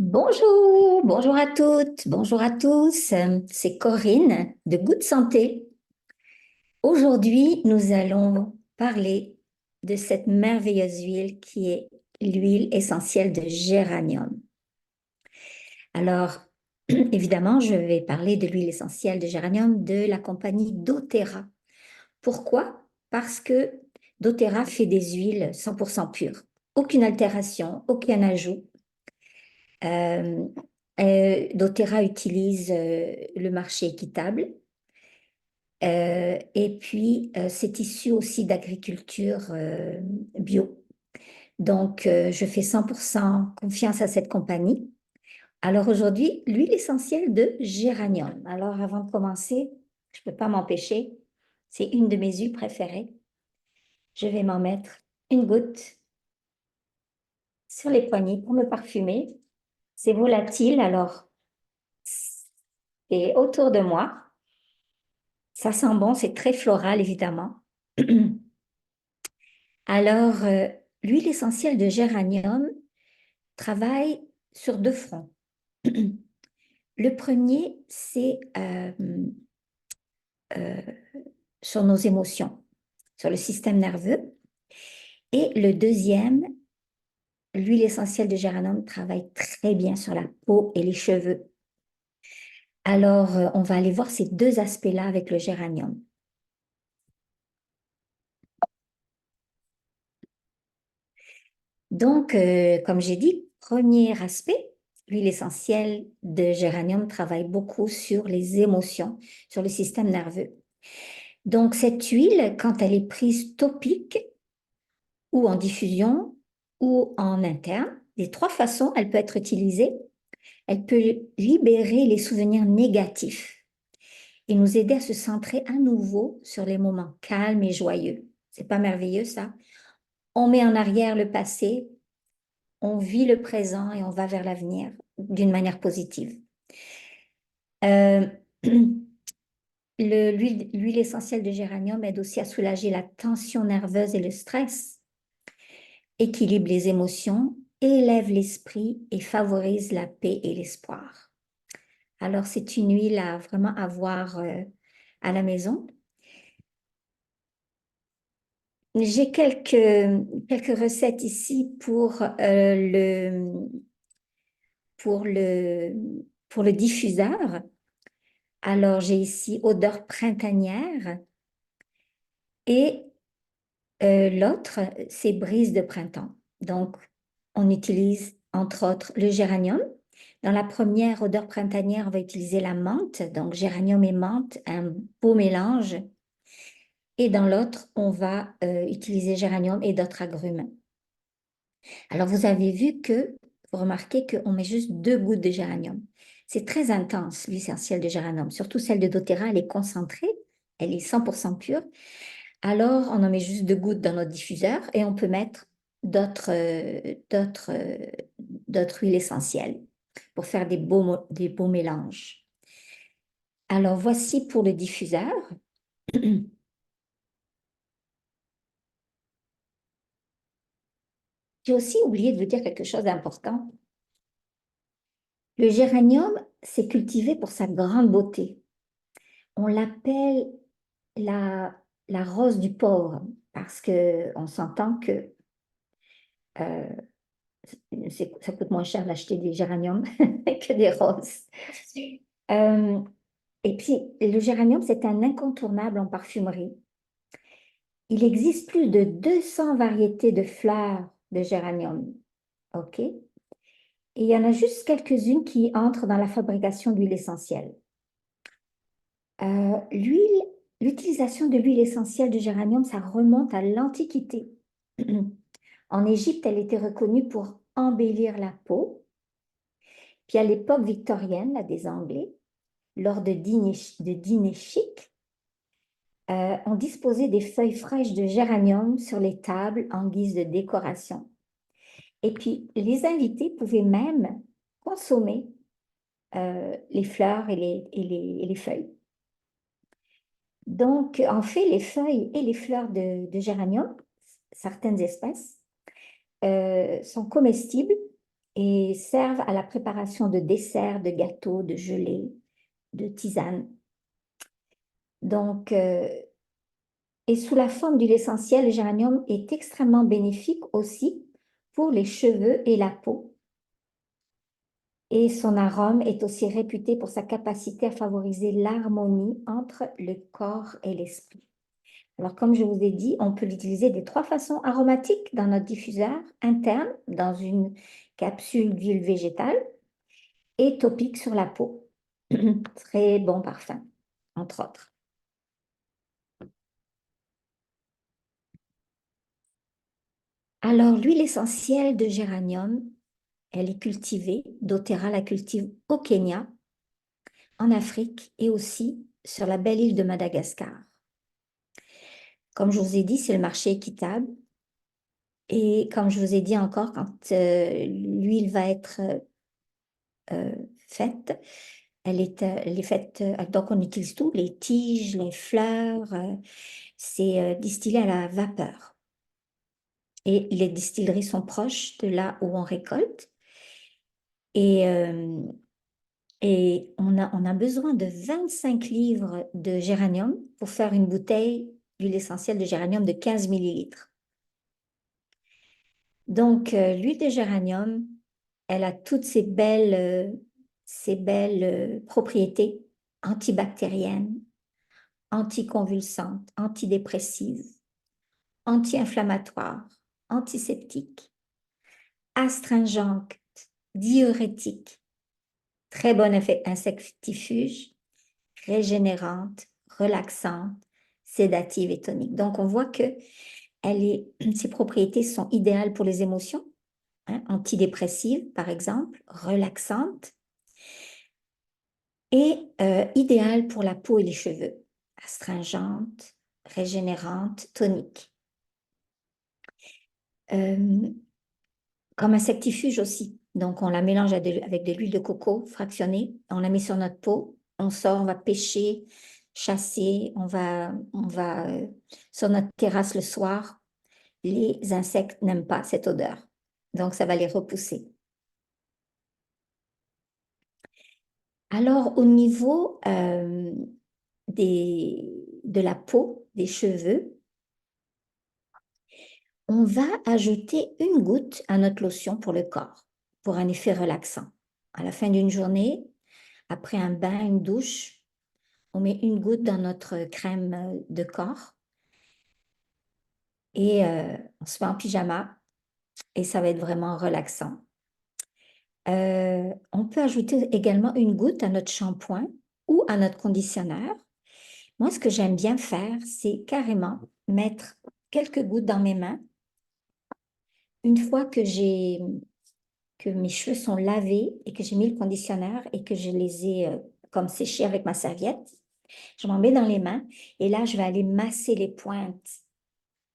Bonjour, bonjour à toutes, bonjour à tous. C'est Corinne de Good Santé. Aujourd'hui, nous allons parler de cette merveilleuse huile qui est l'huile essentielle de géranium. Alors, évidemment, je vais parler de l'huile essentielle de géranium de la compagnie doTERRA. Pourquoi? Parce que doTERRA fait des huiles 100% pures. Aucune altération, aucun ajout. Euh, doTERRA utilise le marché équitable et puis c'est issu aussi d'agriculture bio. Donc, je fais 100% confiance à cette compagnie. Alors aujourd'hui, l'huile essentielle de géranium. Alors avant de commencer, je ne peux pas m'empêcher, c'est une de mes huiles préférées. Je vais m'en mettre une goutte sur les poignets pour me parfumer. C'est volatile, alors c'est autour de moi. Ça sent bon, c'est très floral, évidemment. Alors, l'huile essentielle de géranium travaille sur deux fronts. Le premier, c'est euh, sur nos émotions, sur le système nerveux. Et le deuxième, l'huile essentielle de géranium travaille très bien sur la peau et les cheveux. Alors, on va aller voir ces deux aspects-là avec le géranium. Donc, comme j'ai dit, premier aspect, l'huile essentielle de géranium travaille beaucoup sur les émotions, sur le système nerveux. Donc, cette huile, quand elle est prise topique ou en diffusion ou en interne, des trois façons, elle peut être utilisée. Elle peut libérer les souvenirs négatifs et nous aider à se centrer à nouveau sur les moments calmes et joyeux. C'est pas merveilleux, ça? On met en arrière le passé, on vit le présent et on va vers l'avenir d'une manière positive. Euh, l'huile essentielle de géranium aide aussi à soulager la tension nerveuse et le stress, équilibre les émotions, élève l'esprit et favorise la paix et l'espoir. Alors, c'est une huile à vraiment avoir à la maison. J'ai quelques recettes ici pour le, pour le diffuseur. Alors, j'ai ici odeur printanière et l'autre, c'est brise de printemps. Donc, on utilise entre autres le géranium. Dans la première odeur printanière, on va utiliser la menthe. Donc, géranium et menthe, un beau mélange. Et dans l'autre, on va utiliser géranium et d'autres agrumes. Alors, vous avez vu que, vous remarquez qu'on met juste 2 gouttes de géranium. C'est très intense, l'essentiel de géranium. Surtout celle de doTERRA, elle est concentrée, elle est 100% pure. Alors, on en met juste 2 gouttes dans notre diffuseur et on peut mettre d'autres d'autres huiles essentielles pour faire des beaux mélanges. Alors, voici pour le diffuseur. J'ai aussi oublié de vous dire quelque chose d'important. Le géranium, c'est cultivé pour sa grande beauté. On l'appelle la, la rose du pauvre parce qu'on s'entend que euh, ça coûte moins cher d'acheter des géraniums que des roses. Euh, et puis, le géranium, c'est un incontournable en parfumerie. Il existe plus de 200 variétés de fleurs de géranium. OK? Et il y en a juste quelques-unes qui entrent dans la fabrication d'huile essentielle. L'utilisation de l'huile essentielle de géranium, ça remonte à l'Antiquité. En Égypte, elle était reconnue pour embellir la peau. Puis à l'époque victorienne, là, des Anglais, lors de dîners chics, on disposait des feuilles fraîches de géranium sur les tables en guise de décoration. Et puis, les invités pouvaient même consommer les fleurs et les feuilles. Donc, en fait, les feuilles et les fleurs de géranium, certaines espèces, sont comestibles et servent à la préparation de desserts, de gâteaux, de gelées, de tisanes. Donc, et sous la forme d'huile essentielle, le géranium est extrêmement bénéfique aussi pour les cheveux et la peau. Et son arôme est aussi réputé pour sa capacité à favoriser l'harmonie entre le corps et l'esprit. Alors, comme je vous ai dit, on peut l'utiliser de 3 façons: aromatiques dans notre diffuseur interne, dans une capsule d'huile végétale, et topique sur la peau. Très bon parfum, entre autres. Alors, l'huile essentielle de géranium, elle est cultivée, doTERRA la cultive au Kenya, en Afrique et aussi sur la belle île de Madagascar. Comme je vous ai dit, c'est le marché équitable. Et comme je vous ai dit encore, quand l'huile va être faite, elle est faite, donc on utilise tout, les tiges, les fleurs, c'est distillé à la vapeur. Et les distilleries sont proches de là où on récolte. Et, on a besoin de 25 livres de géranium pour faire une bouteille d'huile essentielle de géranium de 15 millilitres. Donc, l'huile de géranium, elle a toutes ces belles propriétés antibactériennes, anticonvulsantes, antidépressives, anti-inflammatoires, antiseptiques, astringentes, diurétiques, très bon effet insectifuge, régénérante, relaxante, sédative et tonique. Donc, on voit que ses propriétés sont idéales pour les émotions, hein, antidépressives par exemple, relaxantes, et idéales pour la peau et les cheveux, astringente, régénérante, tonique. Comme insectifuge aussi. Donc, on la mélange avec de l'huile de coco fractionnée, on la met sur notre peau, on sort, on va pêcher, chasser, on va sur notre terrasse le soir. Les insectes n'aiment pas cette odeur, donc ça va les repousser. Alors, au niveau de la peau, des cheveux, on va ajouter une goutte à notre lotion pour le corps, pour un effet relaxant. À la fin d'une journée, après un bain, une douche, on met une goutte dans notre crème de corps et on se met en pyjama et ça va être vraiment relaxant. On peut ajouter également une goutte à notre shampoing ou à notre conditionneur. Moi, ce que j'aime bien faire, c'est carrément mettre quelques gouttes dans mes mains. Une fois que mes cheveux sont lavés et que j'ai mis le conditionneur et que je les ai comme séchés avec ma serviette, je m'en mets dans les mains et là, je vais aller masser les pointes.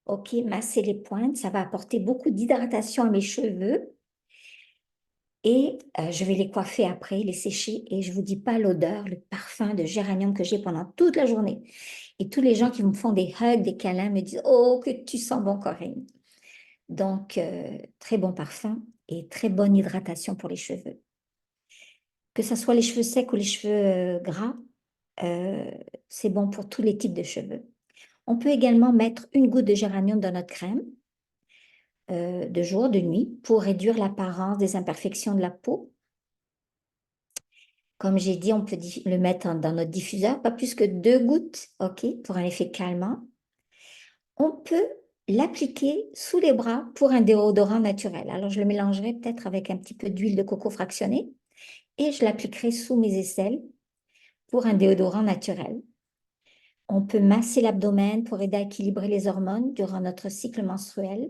OK, masser les pointes, ça va apporter beaucoup d'hydratation à mes cheveux et je vais les coiffer après, les sécher et je ne vous dis pas l'odeur, le parfum de géranium que j'ai pendant toute la journée. Et tous les gens qui me font des hugs, des câlins me disent: «Oh, que tu sens bon, Corinne!» Donc, très bon parfum et très bonne hydratation pour les cheveux. Que ce soit les cheveux secs ou les cheveux gras, euh, c'est bon pour tous les types de cheveux. On peut également mettre une goutte de géranium dans notre crème de jour, de nuit, pour réduire l'apparence des imperfections de la peau. Comme j'ai dit, on peut le mettre dans notre diffuseur, pas plus que 2 gouttes, OK, pour un effet calmant. On peut l'appliquer sous les bras pour un déodorant naturel. Alors, je le mélangerai peut-être avec un petit peu d'huile de coco fractionnée et je l'appliquerai sous mes aisselles pour un déodorant naturel. On peut masser l'abdomen pour aider à équilibrer les hormones durant notre cycle menstruel.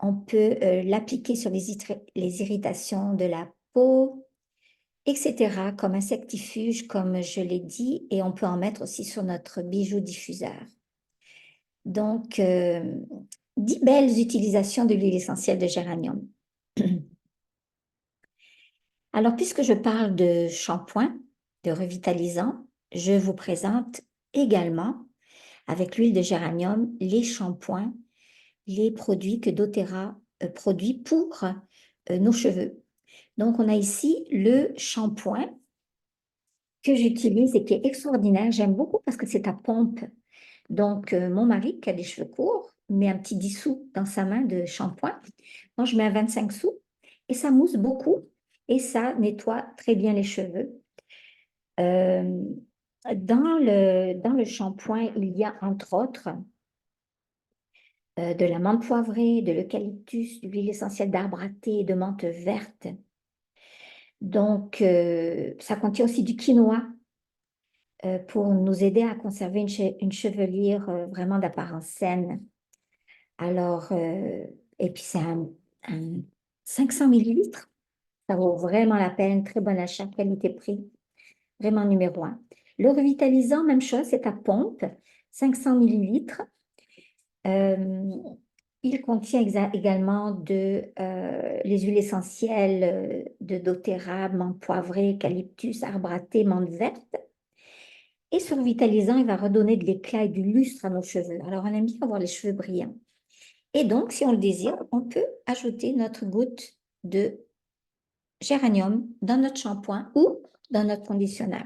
On peut l'appliquer sur les irritations de la peau, etc., comme insectifuge, comme je l'ai dit, et on peut en mettre aussi sur notre bijou diffuseur. Donc, 10 belles utilisations de l'huile essentielle de géranium. Alors, puisque je parle de shampoing, de revitalisant, je vous présente également, avec l'huile de géranium, les shampoings, les produits que doTERRA produit pour nos cheveux. Donc, on a ici le shampoing que j'utilise et qui est extraordinaire. J'aime beaucoup parce que c'est à pompe. Donc, mon mari, qui a des cheveux courts, met un petit 10 sous dans sa main de shampoing. Moi, je mets un 25 sous et ça mousse beaucoup et ça nettoie très bien les cheveux. Euh, dans le shampoing, il y a entre autres de la menthe poivrée, de l'eucalyptus, de l'huile essentielle d'arbre à thé et de menthe verte. Donc, ça contient aussi du quinoa pour nous aider à conserver une chevelure vraiment d'apparence saine. Alors, et puis c'est un 500 millilitres. Ça vaut vraiment la peine. Très bon achat, qualité-prix. Vraiment numéro un. Le revitalisant, même chose, c'est à pompe, 500 millilitres. Euh, il contient également les huiles essentielles de doTERRA, menthe poivrée, eucalyptus, arbre à thé, menthe verte. Et ce revitalisant, il va redonner de l'éclat et du lustre à nos cheveux. Alors, on aime bien avoir les cheveux brillants. Et donc, si on le désire, on peut ajouter notre goutte de géranium dans notre shampoing ou dans notre conditionneur.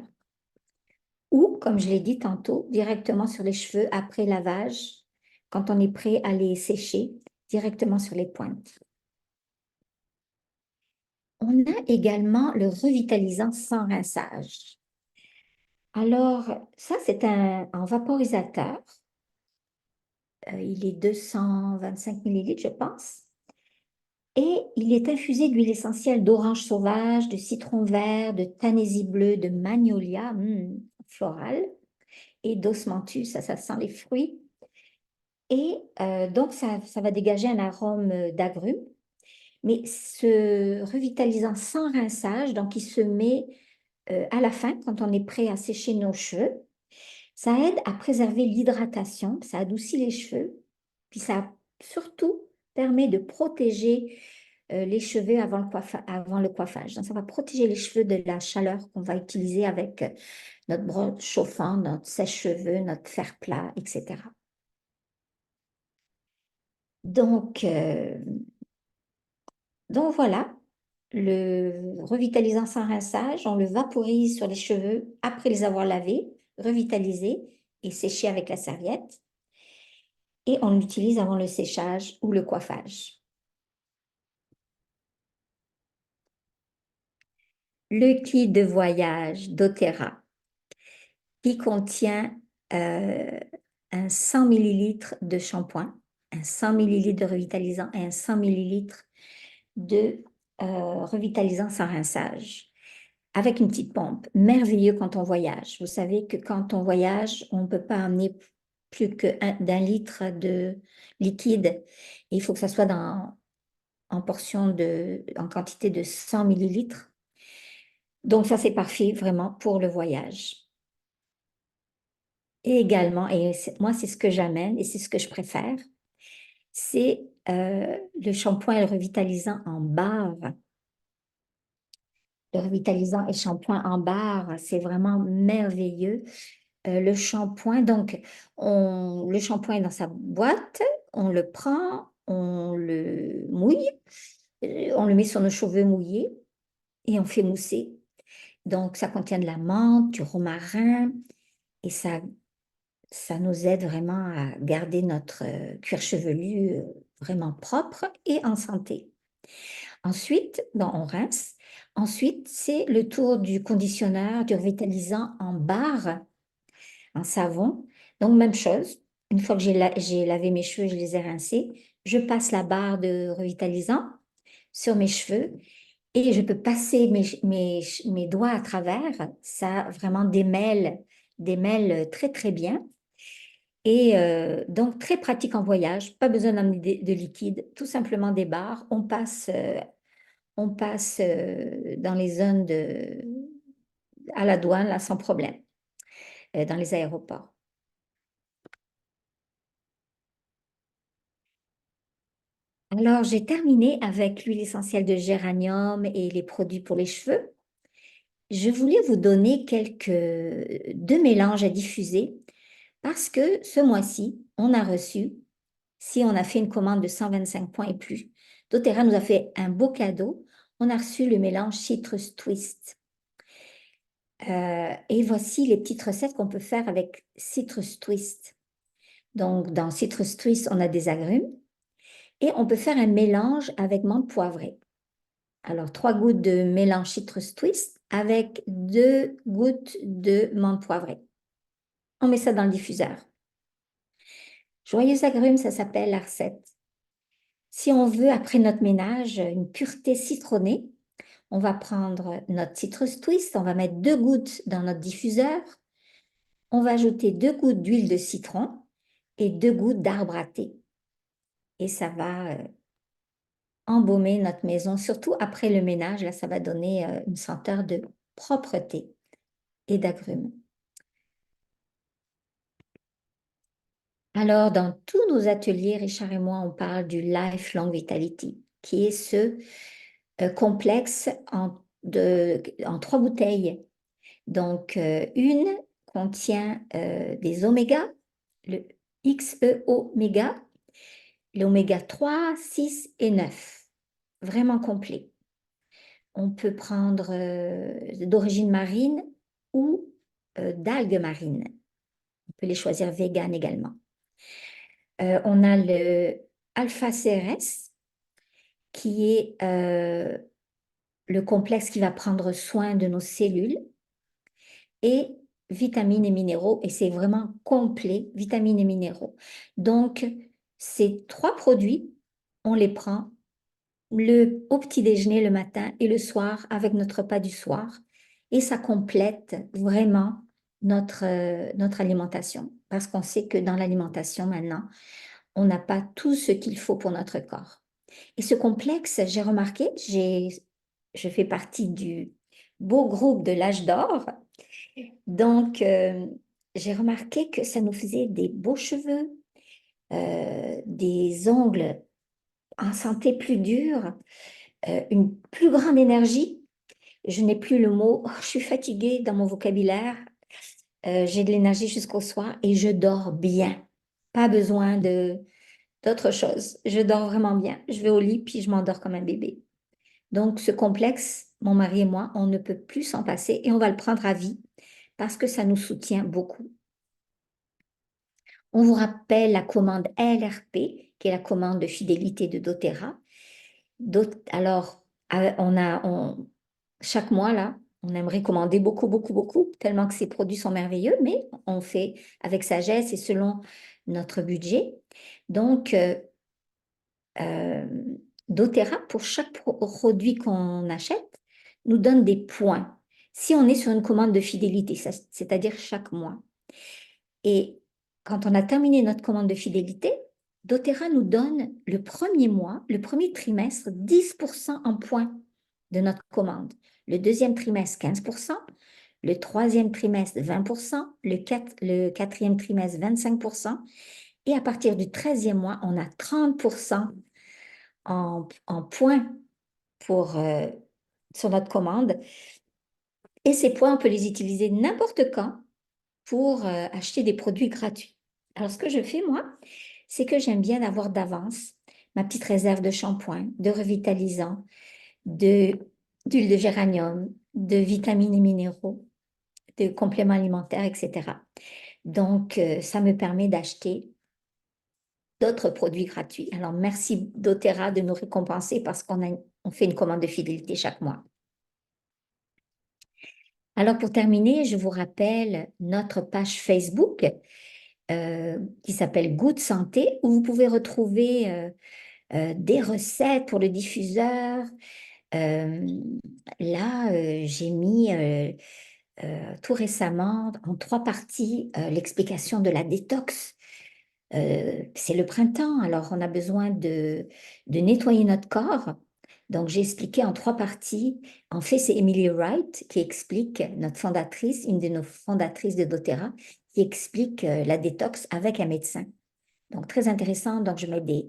Ou, comme je l'ai dit tantôt, directement sur les cheveux après lavage, quand on est prêt à les sécher, directement sur les pointes. On a également le revitalisant sans rinçage. Alors, ça, c'est un vaporisateur. Il est 225 millilitres, je pense. Et il est infusé d'huile essentielle d'orange sauvage, de citron vert, de tanésie bleue, de magnolia floral et d'osmanthus, ça sent les fruits. Et donc, ça va dégager un arôme d'agrumes. Mais ce revitalisant sans rinçage, donc il se met à la fin, quand on est prêt à sécher nos cheveux, ça aide à préserver l'hydratation, ça adoucit les cheveux, puis ça surtout permet de protéger les cheveux avant le coiffage. Donc, ça va protéger les cheveux de la chaleur qu'on va utiliser avec notre brosse chauffant, notre sèche-cheveux, notre fer plat, etc. Donc, euh, donc voilà, le revitalisant sans rinçage, on le vaporise sur les cheveux après les avoir lavés, revitalisés et séchés avec la serviette. Et on l'utilise avant le séchage ou le coiffage. Le kit de voyage doTERRA qui contient euh, un 100 millilitres de shampoing, un 100 millilitres de revitalisant et un 100 millilitres de revitalisant sans rinçage, avec une petite pompe. Merveilleux quand on voyage. Vous savez que quand on voyage, on ne peut pas amener plus d'un litre de liquide. Il faut que ça soit en quantité de 100 millilitres. Donc ça, c'est parfait vraiment pour le voyage. Et également, moi, c'est ce que j'amène et c'est ce que je préfère, c'est le shampoing et le revitalisant en barre. Le revitalisant et shampoing en barre, c'est vraiment merveilleux. Le shampoing, donc, le shampoing est dans sa boîte, on le prend, on le mouille, on le met sur nos cheveux mouillés et on fait mousser. Donc, ça contient de la menthe, du romarin et ça nous aide vraiment à garder notre cuir chevelu vraiment propre et en santé. Ensuite, on rince. Ensuite, c'est le tour du conditionneur, du revitalisant en barre, en savon. Donc, même chose. Une fois que j'ai lavé mes cheveux, je les ai rincés, je passe la barre de revitalisant sur mes cheveux et je peux passer mes doigts à travers. Ça vraiment démêle très, très bien. Et donc, très pratique en voyage, pas besoin d'amener de liquide, tout simplement des barres. On passe dans les zones à la douane, là, sans problème, dans les aéroports. Alors, j'ai terminé avec l'huile essentielle de géranium et les produits pour les cheveux. Je voulais vous donner deux mélanges à diffuser parce que ce mois-ci, on a reçu, si on a fait une commande de 125 points et plus, doTERRA nous a fait un beau cadeau. on a reçu le mélange Citrus Twist. Et voici les petites recettes qu'on peut faire avec Citrus Twist. Donc, dans Citrus Twist, on a des agrumes et on peut faire un mélange avec menthe poivrée. Alors, 3 gouttes de mélange Citrus Twist avec 2 gouttes de menthe poivrée. On met ça dans le diffuseur. Joyeux agrumes, ça s'appelle la recette. Si on veut, après notre ménage, une pureté citronnée, on va prendre notre Citrus Twist, on va mettre 2 gouttes dans notre diffuseur, on va ajouter 2 gouttes d'huile de citron et 2 gouttes d'arbre à thé. Et ça va embaumer notre maison, surtout après le ménage, là, ça va donner une senteur de propreté et d'agrumes. Alors, dans tous nos ateliers, Richard et moi, on parle du Lifelong Vitality, qui est ce complexe en 3 bouteilles. Donc, une contient des oméga, le XE-oméga, l'oméga 3, 6 et 9. Vraiment complet. On peut prendre d'origine marine ou d'algues marines. On peut les choisir vegan également. On a le alpha-CRS, qui est le complexe qui va prendre soin de nos cellules, et vitamines et minéraux, et c'est vraiment complet, vitamines et minéraux. Donc, ces 3 produits, on les prend au petit déjeuner le matin et le soir avec notre repas du soir, et ça complète vraiment notre alimentation, parce qu'on sait que dans l'alimentation maintenant, on n'a pas tout ce qu'il faut pour notre corps. Et ce complexe, j'ai remarqué, je fais partie du beau groupe de l'âge d'or. Donc, j'ai remarqué que ça nous faisait des beaux cheveux, des ongles en santé plus dure, une plus grande énergie. Je n'ai plus le mot, oh, je suis fatiguée dans mon vocabulaire. J'ai de l'énergie jusqu'au soir et je dors bien. Pas besoin d'autre chose. Je dors vraiment bien. Je vais au lit puis je m'endors comme un bébé. Donc, ce complexe, mon mari et moi, on ne peut plus s'en passer et on va le prendre à vie parce que ça nous soutient beaucoup. On vous rappelle la commande LRP, qui est la commande de fidélité de doTERRA. Alors, chaque mois, là, on aimerait commander beaucoup, beaucoup, beaucoup, tellement que ces produits sont merveilleux, mais on fait avec sagesse et selon notre budget. Donc, doTERRA, pour chaque produit qu'on achète, nous donne des points. Si on est sur une commande de fidélité, c'est-à-dire chaque mois. Et quand on a terminé notre commande de fidélité, doTERRA nous donne le premier mois, le premier trimestre, 10% en points de notre commande. Le deuxième trimestre, 15%. Le troisième trimestre, 20%. Le quatrième trimestre, 25%. Et à partir du 13e mois, on a 30% en points sur notre commande. Et ces points, on peut les utiliser n'importe quand pour acheter des produits gratuits. Alors, ce que je fais, moi, c'est que j'aime bien avoir d'avance ma petite réserve de shampoing, de revitalisant, d'huile de géranium, de vitamines et minéraux, de compléments alimentaires, etc. Donc, ça me permet d'acheter d'autres produits gratuits. Alors, merci doTERRA de nous récompenser parce on fait une commande de fidélité chaque mois. Alors, pour terminer, je vous rappelle notre page Facebook qui s'appelle Goût de Santé, où vous pouvez retrouver des recettes pour le diffuseur. Là, j'ai mis tout récemment en 3 parties l'explication de la détox. C'est le printemps, alors on a besoin de nettoyer notre corps. Donc, j'ai expliqué en 3 parties. En fait, c'est Emily Wright qui explique, notre fondatrice, une de nos fondatrices de doTERRA, qui explique la détox avec un médecin. Donc, très intéressant. Donc, je mets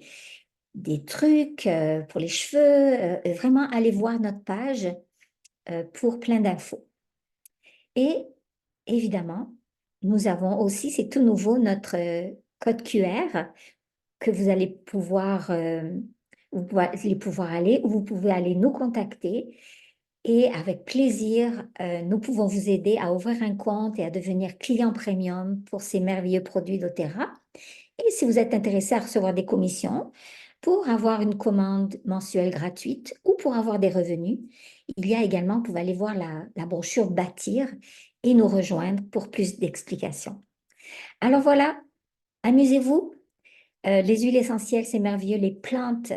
des trucs pour les cheveux. Vraiment, allez voir notre page pour plein d'infos. Et évidemment, nous avons aussi, c'est tout nouveau, notre code QR que vous allez pouvoir vous allez pouvoir aller ou vous pouvez aller nous contacter et avec plaisir, nous pouvons vous aider à ouvrir un compte et à devenir client premium pour ces merveilleux produits d'Otera. Et si vous êtes intéressé à recevoir des commissions pour avoir une commande mensuelle gratuite ou pour avoir des revenus, il y a également, vous pouvez aller voir la brochure Bâtir et nous rejoindre pour plus d'explications. Alors voilà, amusez-vous. Les huiles essentielles, c'est merveilleux. Les plantes,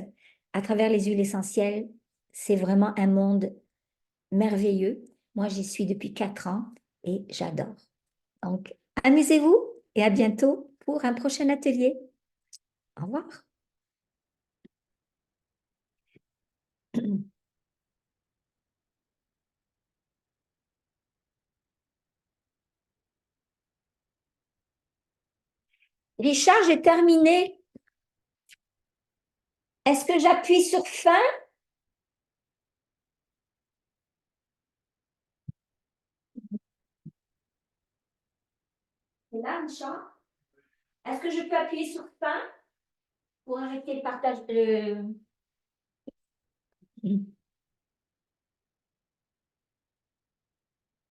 à travers les huiles essentielles, c'est vraiment un monde merveilleux. Moi, j'y suis depuis 4 ans et j'adore. Donc, amusez-vous et à bientôt pour un prochain atelier. Au revoir. Richard, j'ai terminé. Est-ce que j'appuie sur fin? Là, Richard, est-ce que je peux appuyer sur fin pour arrêter le partage?